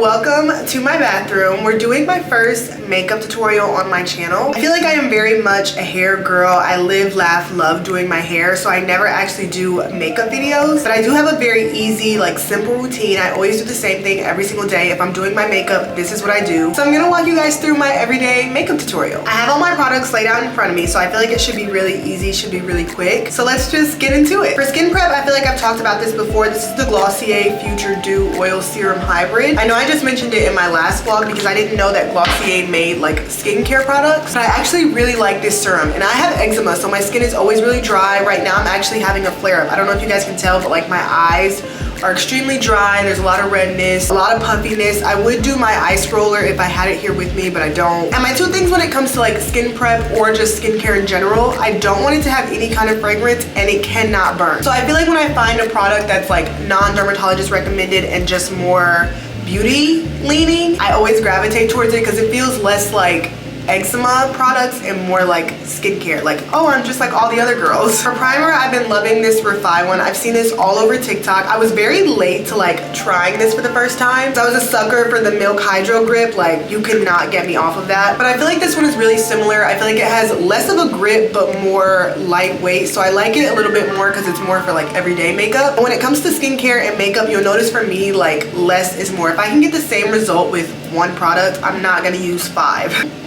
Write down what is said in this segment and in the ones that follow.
welcome to my bathroom. We're doing my first makeup tutorial on my channel. I feel like I am very much a hair girl. I live, laugh, love doing my hair, so I never actually do makeup videos. But I do have a very easy, like simple routine. I always do the same thing every single day. If I'm doing my makeup, this is what I do. So I'm gonna walk you guys through my everyday makeup tutorial. I have all my products laid out in front of me, so I feel like it should be really easy, should be really quick. So let's just get into it. For skin prep, I feel like I've talked about this before. This is the Glossier Future Dew Oil Serum Hybrid. I know I just mentioned it in my last vlog because I didn't know that Glossier made like skincare products, but I actually really like this serum. And I have eczema, so my skin is always really dry. Right now I'm actually having a flare-up. I don't know if you guys can tell, but like my eyes are extremely dry. There's a lot of redness, a lot of puffiness. I would do my ice roller if I had it here with me, but I don't. And my two things when it comes to like skin prep or just skincare in general, I don't want it to have any kind of fragrance and it cannot burn. So I feel like when I find a product that's like non-dermatologist recommended and just more beauty leaning, I always gravitate towards it because it feels less like eczema products and more like skincare, like, oh, I'm just like all the other girls. For primer, I've been loving this Refi one. I've seen this all over TikTok. I was very late to like trying this for the first time. So I was a sucker for the Milk Hydro Grip. Like, you could not get me off of that. But I feel like this one is really similar. I feel like it has less of a grip but more lightweight, so I like it a little bit more because it's more for like everyday makeup. But when it comes to skincare and makeup, you'll notice for me, like, less is more. If I can get the same result with one product, I'm not gonna use 5.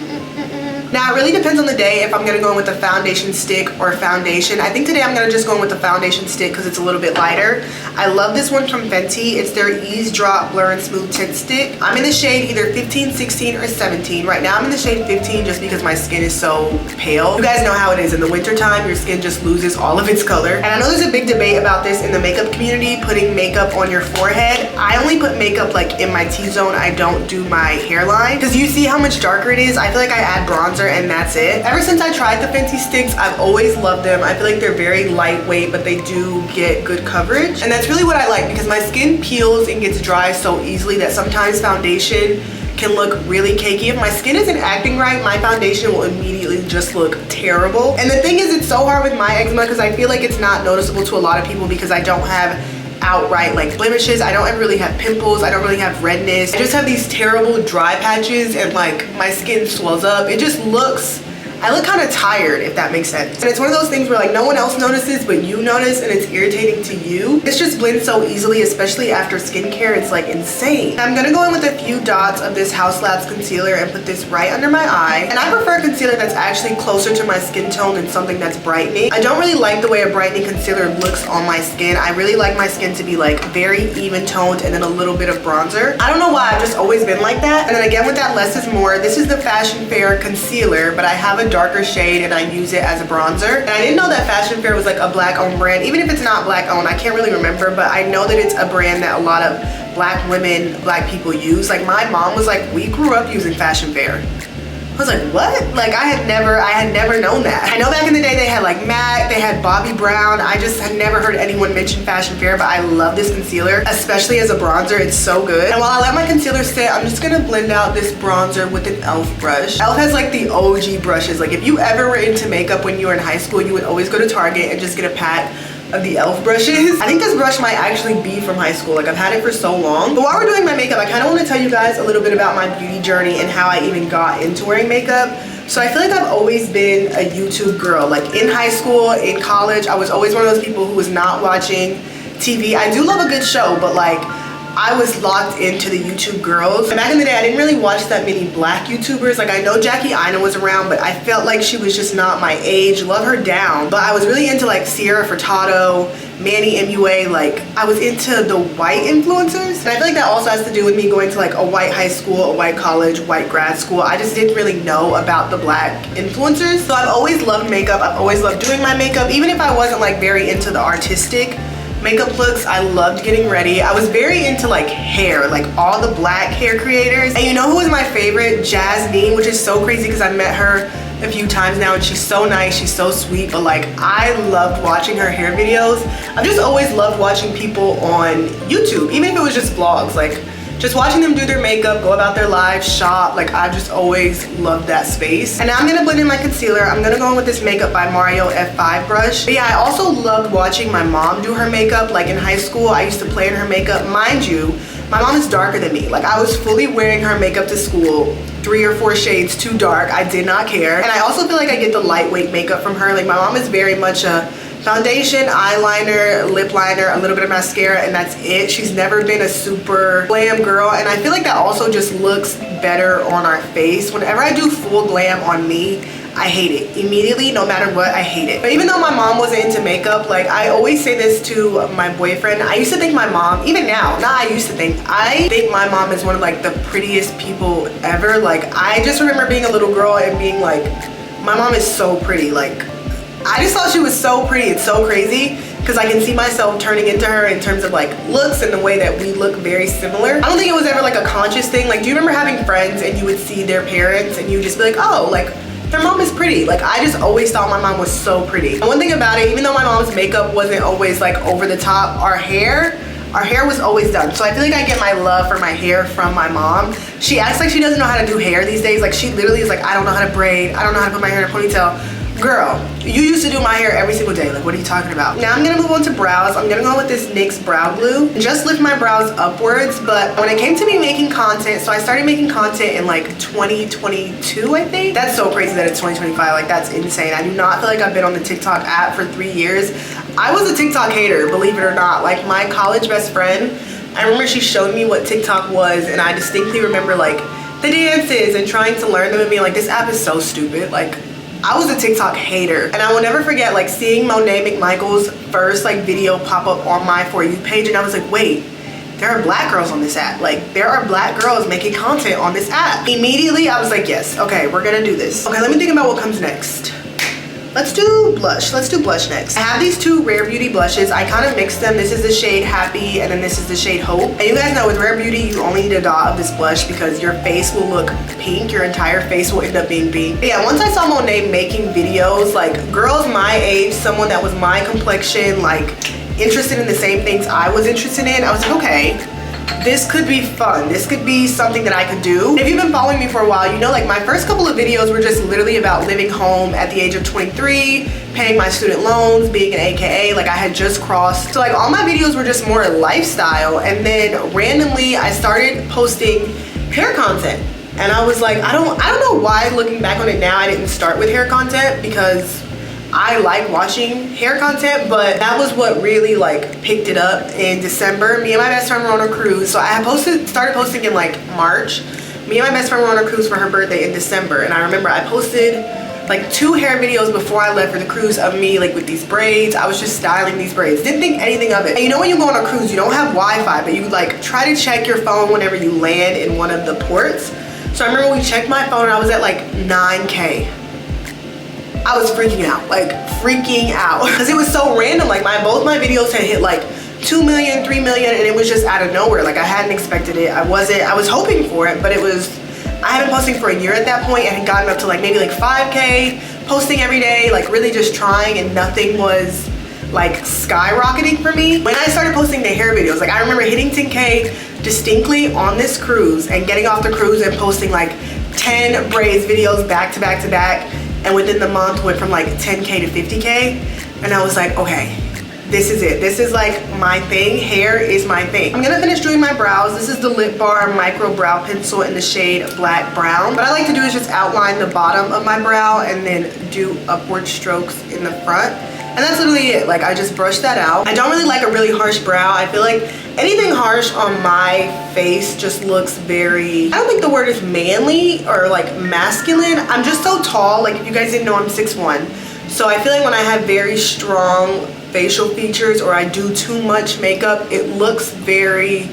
Now, it really depends on the day if I'm gonna go in with a foundation stick or foundation. I think today I'm gonna just go in with the foundation stick because it's a little bit lighter. I love this one from Fenty. It's their Ease Drop Blur and Smooth Tint Stick. I'm in the shade either 15, 16, or 17. Right now I'm in the shade 15 just because my skin is so pale. You guys know how it is in the winter time, your skin just loses all of its color. And I know there's a big debate about this in the makeup community, putting makeup on your forehead. I only put makeup like in my T-zone. I don't do my hairline because you see how much darker it is. I feel like I add bronzer and that's it. Ever since I tried the Fenty sticks, I've always loved them. I feel like they're very lightweight, but they do get good coverage. And that's really what I like because my skin peels and gets dry so easily that sometimes foundation can look really cakey. If my skin isn't acting right, my foundation will immediately just look terrible. And the thing is, it's so hard with my eczema because I feel like it's not noticeable to a lot of people because I don't have outright like blemishes. I don't really have pimples. I don't really have redness. I just have these terrible dry patches and like my skin swells up. It just looks, I look kind of tired, if that makes sense. And it's one of those things where like no one else notices but you notice and it's irritating to you. This just blends so easily, especially after skincare. It's like insane. I'm gonna go in with a few dots of this Haus Labs concealer and put this right under my eye. And I prefer concealer that's actually closer to my skin tone than something that's brightening. I don't really like the way a brightening concealer looks on my skin. I really like my skin to be like very even toned and then a little bit of bronzer. I don't know why, I've just always been like that. And then again with that less is more. This is the Fashion Fair concealer, but I have a darker shade and I use it as a bronzer. And I didn't know that Fashion Fair was like a black owned brand. Even if it's not black owned, I can't really remember, but I know that it's a brand that a lot of black women, black people use. Like my mom was like, we grew up using Fashion Fair. I was like, what? Like I had never known that. I know back in the day they had like MAC, they had Bobbi Brown. I just had never heard anyone mention Fashion Fair, but I love this concealer, especially as a bronzer. It's so good. And while I let my concealer sit, I'm just gonna blend out this bronzer with an e.l.f. brush. e.l.f. has like the OG brushes. Like if you ever were into makeup when you were in high school, you would always go to Target and just get a pack of the e.l.f. brushes. I think this brush might actually be from high school. Like I've had it for so long. But while we're doing my makeup, I kind of want to tell you guys a little bit about my beauty journey and how I even got into wearing makeup. So I feel like I've always been a YouTube girl. Like in high school, in college, I was always one of those people who was not watching TV. I do love a good show, but like I was locked into the YouTube girls. And back in the day, I didn't really watch that many black YouTubers. Like I know Jackie Aina was around, but I felt like she was just not my age. Love her down. But I was really into like Sierra Furtado, Manny MUA. Like I was into the white influencers. And I feel like that also has to do with me going to like a white high school, a white college, white grad school. I just didn't really know about the black influencers. So I've always loved makeup. I've always loved doing my makeup. Even if I wasn't like very into the artistic makeup looks, I loved getting ready. I was very into like hair, like all the black hair creators. And you know who was my favorite? Jasmine, which is so crazy because I met her a few times now and she's so nice, she's so sweet, but like I loved watching her hair videos. I've just always loved watching people on YouTube, even if it was just vlogs, like just watching them do their makeup, go about their lives, shop. Like I've just always loved that space. And now I'm gonna blend in my concealer. I'm gonna go in with this Makeup by Mario F5 brush. But yeah, I also loved watching my mom do her makeup. Like in high school, I used to play in her makeup. Mind you, My mom is darker than me. Like, I was fully wearing her makeup to school, 3 or 4 shades too dark. I did not care. And I also feel like I get the lightweight makeup from her. Like, my mom is very much a foundation, eyeliner, lip liner, a little bit of mascara, and that's it. She's never been a super glam girl, and I feel like that also just looks better on our face. Whenever I do full glam on me, I hate it. Immediately, no matter what, I hate it. But even though my mom wasn't into makeup, like, I always say this to my boyfriend. I used to think my mom, even now, I think my mom is one of like the prettiest people ever. Like, I just remember being a little girl and being like, my mom is so pretty. Like, I just thought she was so pretty. It's so crazy because I can see myself turning into her in terms of like looks and the way that we look very similar. I don't think it was ever like a conscious thing. Like, do you remember having friends and you would see their parents and you would just be like, oh, like, their mom is pretty. Like, I just always thought my mom was so pretty. And one thing about it, even though my mom's makeup wasn't always like over the top, our hair was always done. So I feel like I get my love for my hair from my mom. She acts like she doesn't know how to do hair these days. Like, she literally is like, I don't know how to braid. I don't know how to put my hair in a ponytail. Girl, you used to do my hair every single day. Like, what are you talking about? Now I'm gonna move on to brows. I'm gonna go with this NYX brow glue. Just lift my brows upwards, but when it came to me making content, so I started making content in like 2022, I think. That's so crazy that it's 2025. Like, that's insane. I do not feel like I've been on the TikTok app for 3 years. I was a TikTok hater, believe it or not. Like, my college best friend, I remember she showed me what TikTok was, and I distinctly remember like the dances and trying to learn them and being like, this app is so stupid. Like, I was a TikTok hater, and I will never forget like seeing Monet McMichael's first like video pop up on my For You page, and I was like, wait, there are black girls on this app. Like, there are black girls making content on this app. Immediately I was like, yes, okay, we're gonna do this. Okay, let me think about what comes next. Let's do blush. Let's do blush next. I have these 2 Rare Beauty blushes. I kind of mixed them. This is the shade Happy, and then this is the shade Hope. And you guys know with Rare Beauty, you only need a dot of this blush because your face will look pink. Your entire face will end up being pink. But yeah, once I saw Monet making videos, like girls my age, someone that was my complexion, like interested in the same things I was interested in, I was like, okay, this could be fun. This could be something that I could do. And if you've been following me for a while, you know like my first couple of videos were just literally about living home at the age of 23, paying my student loans, being an AKA, like I had just crossed. So like all my videos were just more lifestyle. And then randomly I started posting hair content. And I was like, I don't know why, looking back on it now, I didn't start with hair content because I like watching hair content, but that was what really like picked it up in December. Me and my best friend were on a cruise. So I had started posting in like March. Me and my best friend were on a cruise for her birthday in December. And I remember I posted like 2 hair videos before I left for the cruise of me like with these braids. I was just styling these braids. Didn't think anything of it. And you know when you go on a cruise, you don't have Wi-Fi, but you like try to check your phone whenever you land in one of the ports. So I remember we checked my phone and I was at like 9K. I was freaking out, like freaking out. Because it was so random. Like both my videos had hit like 2 million, 3 million, and it was just out of nowhere. Like I hadn't expected it. I was hoping for it, but I had been posting for a year at that point and had gotten up to like maybe like 5K, posting every day, like really just trying, and nothing was like skyrocketing for me. When I started posting the hair videos, like I remember hitting 10K distinctly on this cruise and getting off the cruise and posting like 10 braids videos back to back to back. And within the month went from like 10K to 50K. And I was like, okay, this is it. This is like my thing. Hair is my thing. I'm gonna finish doing my brows. This is the Lip Bar Micro Brow Pencil in the shade Black Brown. What I like to do is just outline the bottom of my brow and then do upward strokes in the front. And that's literally it. Like I just brush that out. I don't really like a really harsh brow. I feel like anything harsh on my face just looks very, I don't think the word is manly or like masculine. I'm just so tall. Like if you guys didn't know, I'm 6'1". So I feel like when I have very strong facial features or I do too much makeup, it looks very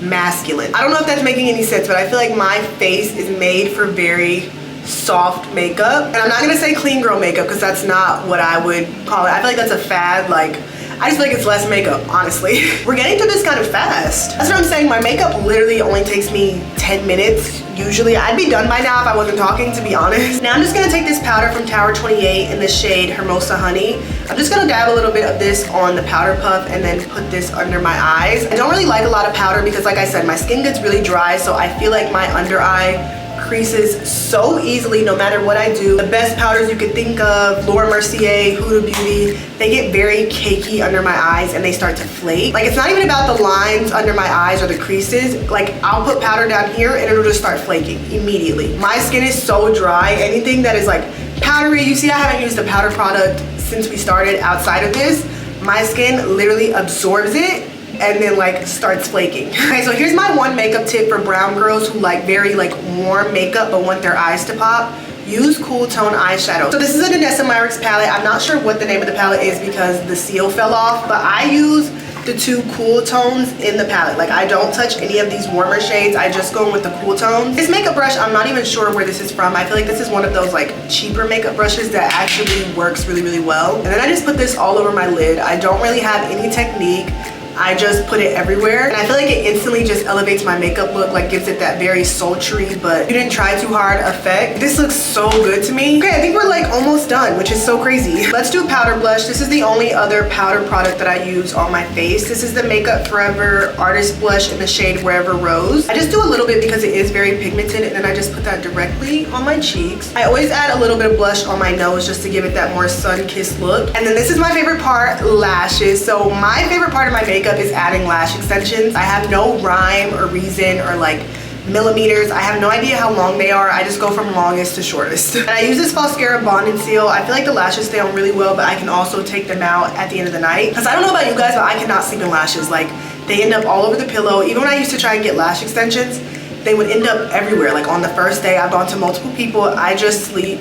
masculine. I don't know if that's making any sense, but I feel like my face is made for very soft makeup. And I'm not gonna say clean girl makeup because that's not what I would call it. I feel like that's a fad. Like I just feel like it's less makeup, honestly. We're getting through this kind of fast. That's what I'm saying. My makeup literally only takes me 10 minutes. Usually I'd be done by now if I wasn't talking, to be honest. Now I'm just gonna take this powder from Tower 28 in the shade Hermosa Honey. I'm just gonna dab a little bit of this on the powder puff and then put this under my eyes. I don't really like a lot of powder because like I said, my skin gets really dry, so I feel like my under eye creases so easily no matter what I do. The best powders you could think of, Laura Mercier, Huda Beauty, they get very cakey under my eyes and they start to flake. Like, it's not even about the lines under my eyes or the creases. Like, I'll put powder down here and it'll just start flaking immediately. My skin is so dry. Anything that is like powdery, you see I haven't used a powder product since we started outside of this. My skin literally absorbs it and then like starts flaking. Okay, so here's my one makeup tip for brown girls who like very like warm makeup but want their eyes to pop. Use cool tone eyeshadow. So this is a Danessa Myricks palette. I'm not sure what the name of the palette is because the seal fell off, but I use the two cool tones in the palette. Like, I don't touch any of these warmer shades. I just go in with the cool tones. This makeup brush, I'm not even sure where this is from. I feel like this is one of those like cheaper makeup brushes that actually works really, really well. And then I just put this all over my lid. I don't really have any technique. I just put it everywhere and I feel like it instantly just elevates my makeup look, like gives it that very sultry but you didn't try too hard effect. This looks so good to me. Okay, I think we're like almost done, which is so crazy. Let's do a powder blush. This is the only other powder product that I use on my face. This is the Makeup Forever Artist Blush in the shade Wherever Rose. I just do a little bit because it is very pigmented and then I just put that directly on my cheeks. I always add a little bit of blush on my nose just to give it that more sun-kissed look. And then this is my favorite part, lashes. So my favorite part of my makeup is adding lash extensions. I have no rhyme or reason or like millimeters. I have no idea how long they are. I just go from longest to shortest. And I use this Mascara Bond and Seal. I feel like the lashes stay on really well, but I can also take them out at the end of the night. Because I don't know about you guys, but I cannot sleep in lashes. Like, they end up all over the pillow. Even when I used to try and get lash extensions, they would end up everywhere. Like on the first day, I've gone to multiple people. I just sleep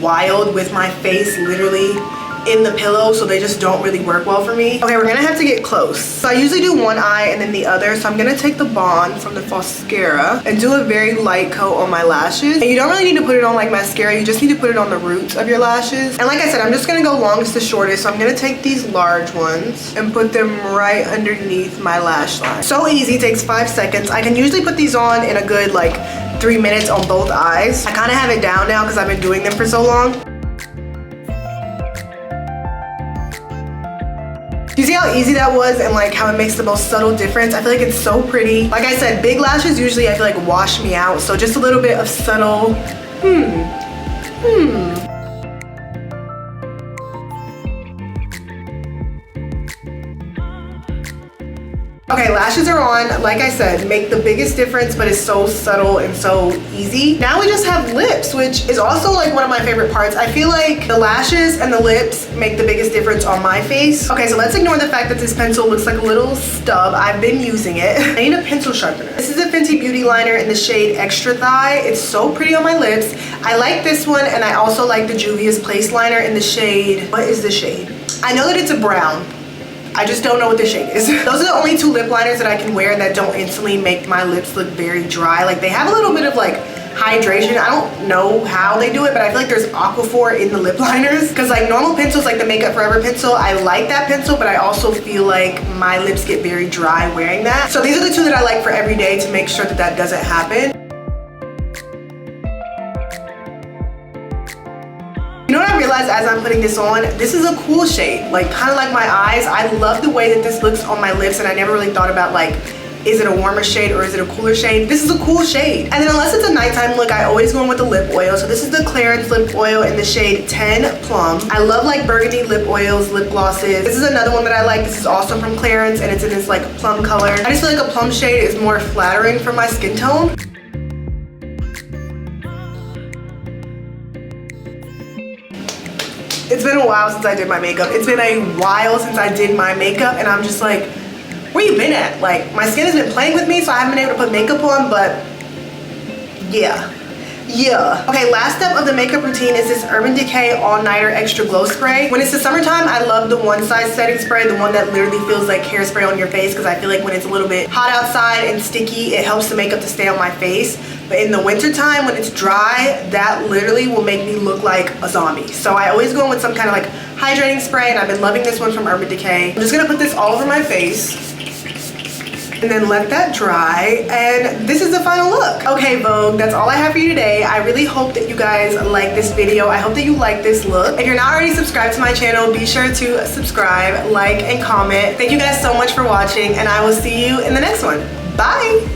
wild with my face literally in the pillow, so they just don't really work well for me. Okay, we're gonna have to get close. So I usually do one eye and then the other, so I'm gonna take the Bond from the mascara and do a very light coat on my lashes. And you don't really need to put it on like mascara, you just need to put it on the roots of your lashes. And like I said, I'm just gonna go longest to shortest, so I'm gonna take these large ones and put them right underneath my lash line. So easy, takes 5 seconds. I can usually put these on in a good like 3 minutes on both eyes. I kind of have it down now because I've been doing them for so long. You see how easy that was and like how it makes the most subtle difference? I feel like it's so pretty. Like I said, big lashes usually I feel like wash me out. So just a little bit of subtle, Okay, lashes are on. Like I said, make the biggest difference, but it's so subtle and so easy. Now we just have lips, which is also like one of my favorite parts. I feel like the lashes and the lips make the biggest difference on my face. Okay, so let's ignore the fact that this pencil looks like a little stub. I've been using it. I need a pencil sharpener. This is a Fenty Beauty liner in the shade Extra Thigh. It's so pretty on my lips. I like this one, and I also like the Juvia's Place liner in the shade, what is the shade? I know that it's a brown. I just don't know what the shade is. Those are the only two lip liners that I can wear that don't instantly make my lips look very dry. Like, they have a little bit of like hydration. I don't know how they do it, but I feel like there's Aquaphor in the lip liners. Because like normal pencils, like the Makeup Forever pencil, I like that pencil, but I also feel like my lips get very dry wearing that. So these are the two that I like for every day to make sure that that doesn't happen. You know what I realized as I'm putting this on? This is a cool shade, like kind of like my eyes. I love the way that this looks on my lips, and I never really thought about like, is it a warmer shade or is it a cooler shade? This is a cool shade. And then unless it's a nighttime look, I always go in with the lip oil. So this is the Clarins lip oil in the shade 10 Plum. I love like burgundy lip oils, lip glosses. This is another one that I like. This is also from Clarins and it's in this like plum color. I just feel like a plum shade is more flattering for my skin tone. It's been a while since I did my makeup. It's been a while since I did my makeup, and I'm just like, where you been at? Like, my skin has been playing with me, so I haven't been able to put makeup on, but yeah. Okay, last step of the makeup routine is this Urban Decay All Nighter Extra Glow Spray. When it's the summertime, I love the one size setting spray, the one that literally feels like hairspray on your face, because I feel like when it's a little bit hot outside and sticky, it helps the makeup to stay on my face. But in the winter time, when it's dry, that literally will make me look like a zombie. So I always go in with some kind of like hydrating spray, and I've been loving this one from Urban Decay. I'm just gonna put this all over my face and then let that dry, and this is the final look. Okay, Vogue, that's all I have for you today. I really hope that you guys like this video. I hope that you like this look. If you're not already subscribed to my channel, be sure to subscribe, like, and comment. Thank you guys so much for watching, and I will see you in the next one. Bye!